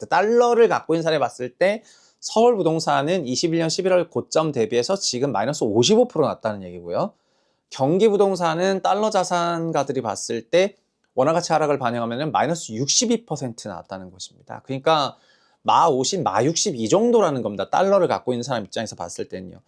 달러를 갖고 있는 사람이 봤을 때 서울 부동산은 21년 11월 고점 대비해서 지금 마이너스 55% 났다는 얘기고요. 경기 부동산은 달러 자산가들이 봤을 때 원화 가치 하락을 반영하면 마이너스 62% 나왔다는 것입니다. 그러니까 마 50, 마 60 이 정도라는 겁니다. 달러를 갖고 있는 사람 입장에서 봤을 때는요.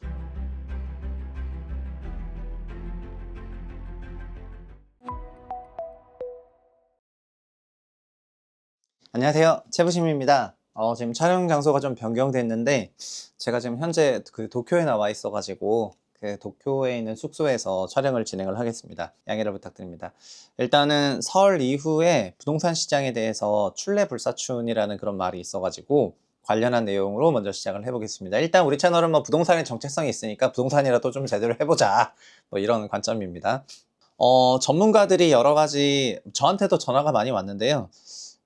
안녕하세요, 최부심입니다. 지금 촬영 장소가 좀 변경됐는데 제가 지금 현재 그 도쿄에 나와 있어가지고 그 도쿄에 있는 숙소에서 촬영을 진행을 하겠습니다. 양해를 부탁드립니다. 일단은 설 이후에 부동산 시장에 대해서 출래불사춘이라는 그런 말이 있어가지고 관련한 내용으로 먼저 시작을 해보겠습니다. 일단 우리 채널은 뭐 부동산의 정체성이 있으니까 부동산이라도 좀 제대로 해보자, 뭐 이런 관점입니다. 전문가들이 여러 가지 저한테도 전화가 많이 왔는데요.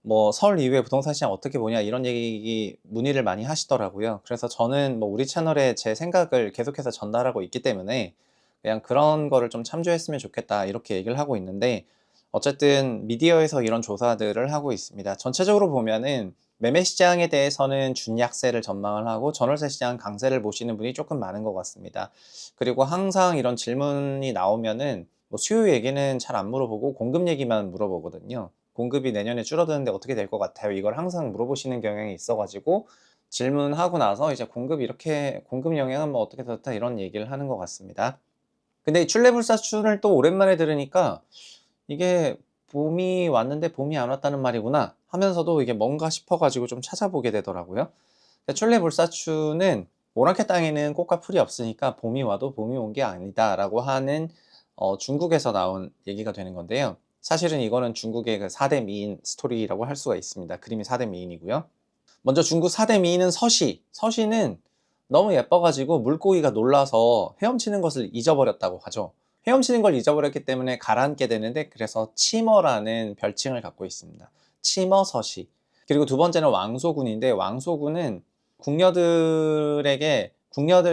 뭐 설 이후에 부동산 시장 어떻게 보냐 이런 얘기 문의를 많이 하시더라고요. 그래서 저는 뭐 우리 채널에 제 생각을 계속해서 전달하고 있기 때문에 그냥 그런 거를 좀 참조했으면 좋겠다 이렇게 얘기를 하고 있는데, 어쨌든 미디어에서 이런 조사들을 하고 있습니다. 전체적으로 보면은 매매 시장에 대해서는 준약세를 전망을 하고 전월세 시장 강세를 보시는 분이 조금 많은 것 같습니다. 그리고 항상 이런 질문이 나오면은 뭐 수요 얘기는 잘 안 물어보고 공급 얘기만 물어보거든요. 공급이 내년에 줄어드는데 어떻게 될 것 같아요? 이걸 항상 물어보시는 경향이 있어가지고 질문하고 나서 이제 공급 영향은 뭐 어떻게 됐다 이런 얘기를 하는 것 같습니다. 근데 이 출래불사춘을 또 오랜만에 들으니까 이게 봄이 왔는데 봄이 안 왔다는 말이구나 하면서도 이게 뭔가 싶어가지고 좀 찾아보게 되더라고요. 출래불사춘은 오랑캐 땅에는 꽃과 풀이 없으니까 봄이 와도 봄이 온 게 아니다 라고 하는 중국에서 나온 얘기가 되는 건데요. 사실은 이거는 중국의 그 4대 미인 스토리라고 할 수가 있습니다. 그림이 4대 미인이고요. 먼저 중국 4대 미인은 서시. 서시는 너무 예뻐가지고 물고기가 놀라서 헤엄치는 것을 잊어버렸다고 하죠. 헤엄치는 걸 잊어버렸기 때문에 가라앉게 되는데, 그래서 치머라는 별칭을 갖고 있습니다. 치머 서시. 그리고 두 번째는 왕소군인데, 왕소군은 궁녀들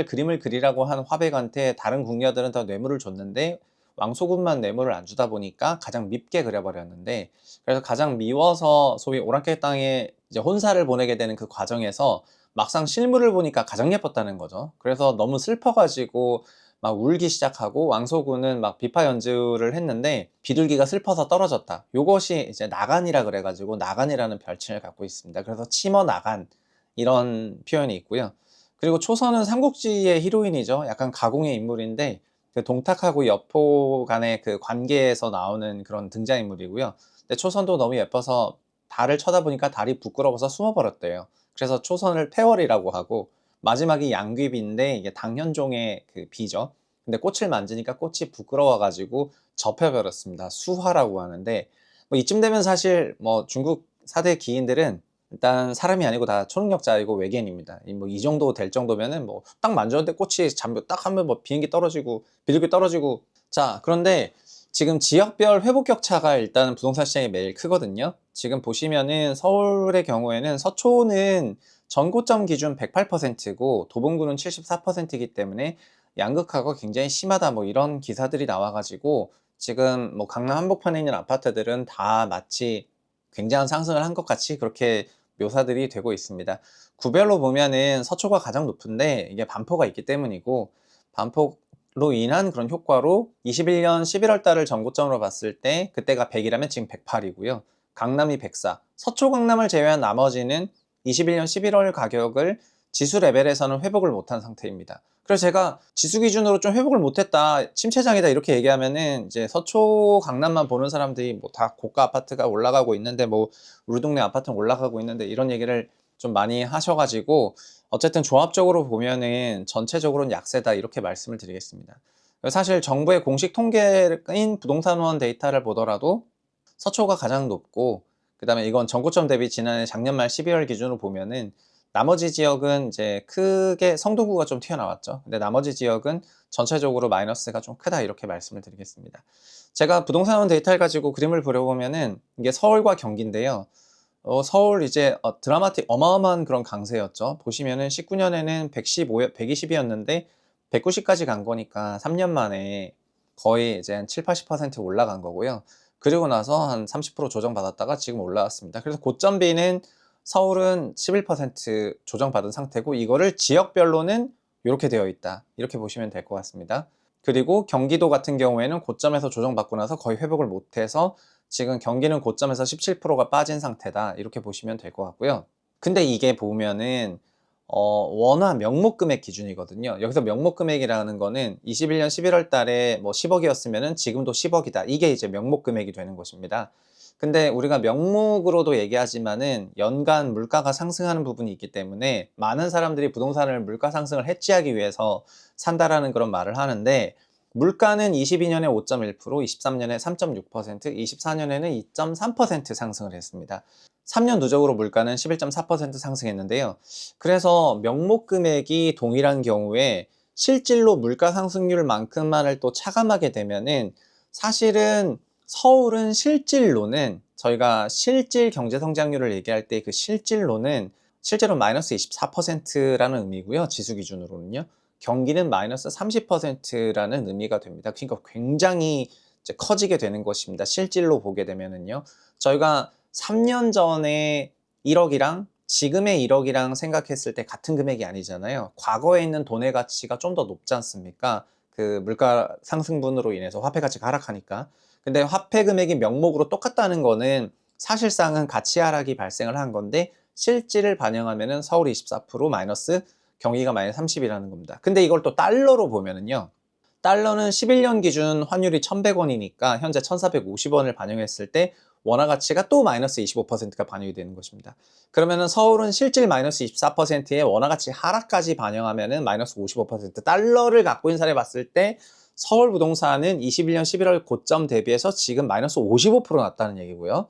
그림을 그리라고 한 화백한테 다른 궁녀들은 더 뇌물을 줬는데 왕소군만 뇌물을 안 주다 보니까 가장 밉게 그려버렸는데, 그래서 가장 미워서 소위 오랑캐 땅에 이제 혼사를 보내게 되는 그 과정에서 막상 실물을 보니까 가장 예뻤다는 거죠. 그래서 너무 슬퍼가지고 막 울기 시작하고 왕소군은 막 비파 연주를 했는데 비둘기가 슬퍼서 떨어졌다. 요것이 이제 나간이라 그래가지고 나간이라는 별칭을 갖고 있습니다. 그래서 치머 나간 이런 표현이 있고요. 그리고 초선은 삼국지의 히로인이죠. 약간 가공의 인물인데 그 동탁하고 여포 간의 그 관계에서 나오는 그런 등장인물이고요. 근데 초선도 너무 예뻐서 달을 쳐다보니까 달이 부끄러워서 숨어버렸대요. 그래서 초선을 폐월이라고 하고, 마지막이 양귀비인데 이게 당현종의 그 비죠. 근데 꽃을 만지니까 꽃이 부끄러워가지고 접혀버렸습니다. 수화라고 하는데, 뭐 이쯤 되면 사실 뭐 중국 4대 기인들은 일단 사람이 아니고 다 초능력자이고 외계인입니다. 뭐 이 정도 될 정도면은 뭐 딱 만졌는데 꽃이 잠겨 딱 하면 뭐 비행기 떨어지고 비둘기 떨어지고. 자, 그런데 지금 지역별 회복 격차가 일단 부동산 시장이 매일 크거든요. 지금 보시면은 서울의 경우에는 서초는 전고점 기준 108%고 도봉구는 74%이기 때문에 양극화가 굉장히 심하다, 뭐 이런 기사들이 나와가지고 지금 뭐 강남 한복판에 있는 아파트들은 다 마치 굉장한 상승을 한 것 같이 그렇게 묘사들이 되고 있습니다. 구별로 보면은 서초가 가장 높은데 이게 반포가 있기 때문이고, 반포로 인한 그런 효과로 21년 11월 달을 전고점으로 봤을 때 그때가 100이라면 지금 108이고요. 강남이 104. 서초 강남을 제외한 나머지는 21년 11월 가격을 지수 레벨에서는 회복을 못한 상태입니다. 그래서 제가 지수 기준으로 좀 회복을 못했다, 침체장이다 이렇게 얘기하면은 이제 서초 강남만 보는 사람들이 뭐 다 고가 아파트가 올라가고 있는데 뭐 우리 동네 아파트는 올라가고 있는데 이런 얘기를 좀 많이 하셔가지고, 어쨌든 종합적으로 보면은 전체적으로는 약세다 이렇게 말씀을 드리겠습니다. 사실 정부의 공식 통계인 부동산원 데이터를 보더라도 서초가 가장 높고, 그 다음에 이건 전고점 대비 지난해 작년 말 12월 기준으로 보면은 나머지 지역은 이제 크게 성동구가 좀 튀어나왔죠. 근데 나머지 지역은 전체적으로 마이너스가 좀 크다 이렇게 말씀을 드리겠습니다. 제가 부동산원 데이터를 가지고 그림을 그려보면은 이게 서울과 경기인데요. 서울 이제 드라마틱 어마어마한 그런 강세였죠. 보시면은 19년에는 120이었는데 190까지 간 거니까 3년 만에 거의 이제 한 7, 80% 올라간 거고요. 그리고 나서 한 30% 조정받았다가 지금 올라왔습니다. 그래서 고점비는 서울은 11% 조정받은 상태고 이거를 지역별로는 이렇게 되어 있다. 이렇게 보시면 될 것 같습니다. 그리고 경기도 같은 경우에는 고점에서 조정받고 나서 거의 회복을 못해서 지금 경기는 고점에서 17%가 빠진 상태다. 이렇게 보시면 될 것 같고요. 근데 이게 보면은 원화 명목 금액 기준이거든요. 여기서 명목 금액이라는 거는 21년 11월 달에 뭐 10억이었으면은 지금도 10억이다. 이게 이제 명목 금액이 되는 것입니다. 근데 우리가 명목으로도 얘기하지만은 연간 물가가 상승하는 부분이 있기 때문에 많은 사람들이 부동산을 물가 상승을 해지하기 위해서 산다라는 그런 말을 하는데 물가는 22년에 5.1%, 23년에 3.6%, 24년에는 2.3% 상승을 했습니다. 3년 누적으로 물가는 11.4% 상승했는데요. 그래서 명목 금액이 동일한 경우에 실질로 물가 상승률만큼만을 또 차감하게 되면은 사실은 서울은 실질로는 저희가 실질 경제 성장률을 얘기할 때 그 실질로는 실제로 마이너스 24%라는 의미고요. 지수 기준으로는요. 경기는 마이너스 30%라는 의미가 됩니다. 그러니까 굉장히 이제 커지게 되는 것입니다. 실질로 보게 되면은요. 저희가 3년 전에 1억이랑 지금의 1억이랑 생각했을 때 같은 금액이 아니잖아요. 과거에 있는 돈의 가치가 좀 더 높지 않습니까? 그 물가 상승분으로 인해서 화폐 가치가 하락하니까. 근데 화폐 금액이 명목으로 똑같다는 거는 사실상은 가치 하락이 발생을 한 건데 실질을 반영하면은 서울이 24% 마이너스 경기가 마이너스 30이라는 겁니다. 근데 이걸 또 달러로 보면은요. 달러는 11년 기준 환율이 1,100원이니까 현재 1,450원을 반영했을 때 원화 가치가 또 마이너스 25%가 반영이 되는 것입니다. 그러면은 서울은 실질 마이너스 24%에 원화 가치 하락까지 반영하면은 마이너스 55%. 달러를 갖고 있는 사람이 봤을 때 서울 부동산은 21년 11월 고점 대비해서 지금 마이너스 55% 났다는 얘기고요.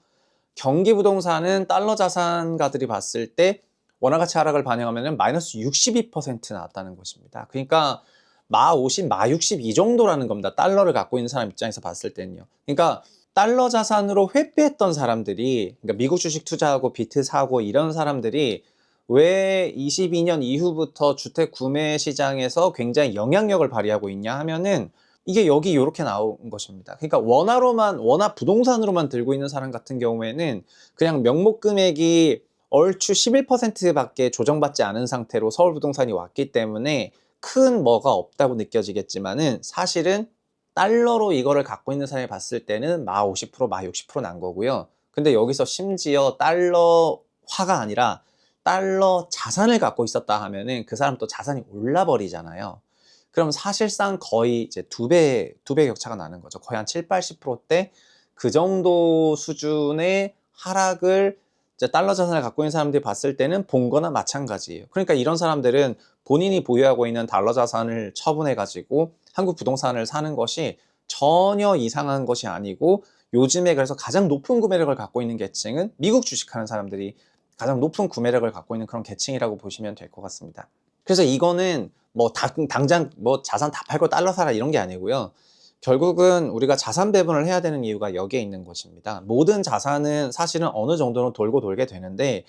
경기 부동산은 달러 자산가들이 봤을 때 원화 가치 하락을 반영하면 마이너스 62% 나왔다는 것입니다. 그러니까 마 50, 마 60 이 정도라는 겁니다. 달러를 갖고 있는 사람 입장에서 봤을 때는요. 그러니까 달러 자산으로 회피했던 사람들이, 그러니까 미국 주식 투자하고 비트 사고 이런 사람들이 왜 22년 이후부터 주택 구매 시장에서 굉장히 영향력을 발휘하고 있냐 하면은 이게 여기 이렇게 나온 것입니다. 그러니까 원화 부동산으로만 들고 있는 사람 같은 경우에는 그냥 명목 금액이 얼추 11%밖에 조정받지 않은 상태로 서울 부동산이 왔기 때문에 큰 뭐가 없다고 느껴지겠지만은 사실은 달러로 이거를 갖고 있는 사람이 봤을 때는 마 50%, 마 60%난 거고요. 근데 여기서 심지어 달러화가 아니라 달러 자산을 갖고 있었다 하면은 그 사람 또 자산이 올라 버리잖아요. 그럼 사실상 거의 이제 두 배 격차가 나는 거죠. 거의 한 7, 80%대 그 정도 수준의 하락을 이제 달러 자산을 갖고 있는 사람들이 봤을 때는 본 거나 마찬가지예요. 그러니까 이런 사람들은 본인이 보유하고 있는 달러 자산을 처분해 가지고 한국 부동산을 사는 것이 전혀 이상한 것이 아니고 요즘에 그래서 가장 높은 구매력을 갖고 있는 계층은 미국 주식하는 사람들이 가장 높은 구매력을 갖고 있는 그런 계층이라고 보시면 될 것 같습니다. 그래서 이거는 뭐 당장 뭐 자산 다 팔고 달러 사라 이런 게 아니고요. 결국은 우리가 자산 배분을 해야 되는 이유가 여기에 있는 것입니다. 모든 자산은 사실은 어느 정도는 돌고 돌게 되는데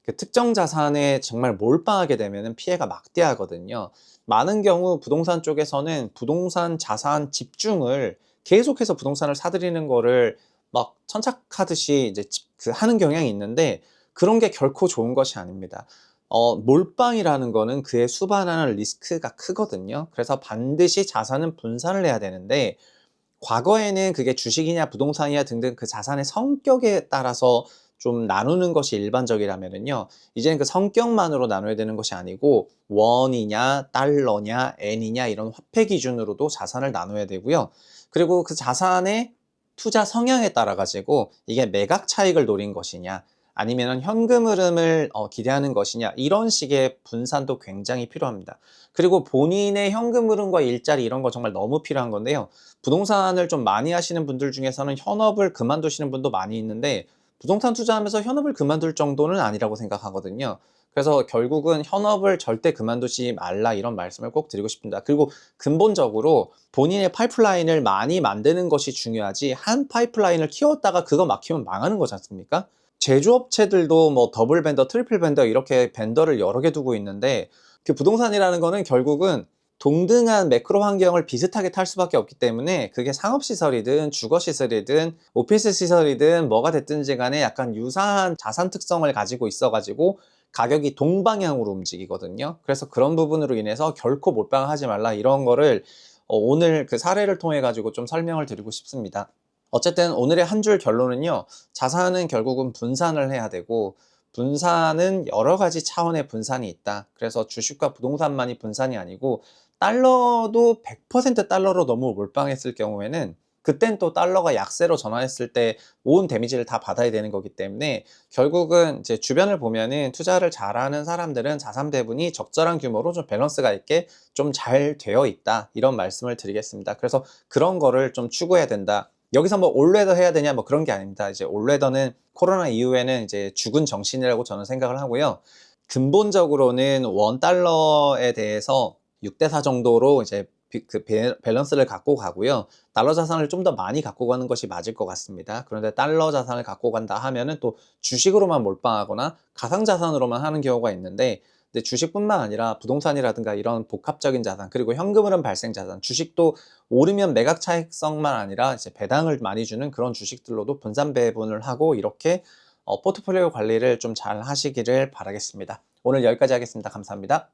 그 특정 자산에 정말 몰빵하게 되면 피해가 막대하거든요. 많은 경우 부동산 쪽에서는 부동산 자산 집중을 계속해서 부동산을 사들이는 거를 막 천착하듯이 이제 하는 경향이 있는데 그런 게 결코 좋은 것이 아닙니다. 몰빵이라는 거는 그에 수반하는 리스크가 크거든요. 그래서 반드시 자산은 분산을 해야 되는데 과거에는 그게 주식이냐 부동산이냐 등등 그 자산의 성격에 따라서 좀 나누는 것이 일반적이라면은요. 이제는 그 성격만으로 나눠야 되는 것이 아니고 원이냐 달러냐 엔이냐 이런 화폐 기준으로도 자산을 나눠야 되고요. 그리고 그 자산의 투자 성향에 따라 가지고 이게 매각 차익을 노린 것이냐 아니면 현금 흐름을 기대하는 것이냐 이런 식의 분산도 굉장히 필요합니다. 그리고 본인의 현금 흐름과 일자리 이런 거 정말 너무 필요한 건데요. 부동산을 좀 많이 하시는 분들 중에서는 현업을 그만두시는 분도 많이 있는데 부동산 투자하면서 현업을 그만둘 정도는 아니라고 생각하거든요. 그래서 결국은 현업을 절대 그만두지 말라 이런 말씀을 꼭 드리고 싶습니다. 그리고 근본적으로 본인의 파이프라인을 많이 만드는 것이 중요하지 한 파이프라인을 키웠다가 그거 막히면 망하는 거지 않습니까? 제조업체들도 뭐 더블 벤더, 트리플 벤더 이렇게 벤더를 여러 개 두고 있는데 그 부동산이라는 거는 결국은 동등한 매크로 환경을 비슷하게 탈 수밖에 없기 때문에 그게 상업시설이든 주거시설이든 오피스 시설이든 뭐가 됐든지 간에 약간 유사한 자산 특성을 가지고 있어 가지고 가격이 동방향으로 움직이거든요. 그래서 그런 부분으로 인해서 결코 몰빵하지 말라, 이런 거를 오늘 그 사례를 통해 가지고 좀 설명을 드리고 싶습니다. 어쨌든 오늘의 한 줄 결론은요. 자산은 결국은 분산을 해야 되고, 분산은 여러 가지 차원의 분산이 있다. 그래서 주식과 부동산만이 분산이 아니고, 달러도 100% 달러로 너무 몰빵했을 경우에는 그땐 또 달러가 약세로 전환했을 때 온 데미지를 다 받아야 되는 거기 때문에, 결국은 이제 주변을 보면은 투자를 잘하는 사람들은 자산 배분이 적절한 규모로 좀 밸런스가 있게 좀 잘 되어 있다, 이런 말씀을 드리겠습니다. 그래서 그런 거를 좀 추구해야 된다. 여기서 뭐 올레더 해야 되냐 뭐 그런 게 아닙니다. 이제 올레더는 코로나 이후에는 이제 죽은 정신이라고 저는 생각을 하고요. 근본적으로는 원 달러에 대해서 6대 4 정도로 이제 밸런스를 갖고 가고요. 달러 자산을 좀 더 많이 갖고 가는 것이 맞을 것 같습니다. 그런데 달러 자산을 갖고 간다 하면은 또 주식으로만 몰빵하거나 가상 자산으로만 하는 경우가 있는데, 근데 주식뿐만 아니라 부동산이라든가 이런 복합적인 자산, 그리고 현금흐름 발생 자산, 주식도 오르면 매각 차익성만 아니라 이제 배당을 많이 주는 그런 주식들로도 분산 배분을 하고, 이렇게 포트폴리오 관리를 좀 잘 하시기를 바라겠습니다. 오늘 여기까지 하겠습니다. 감사합니다.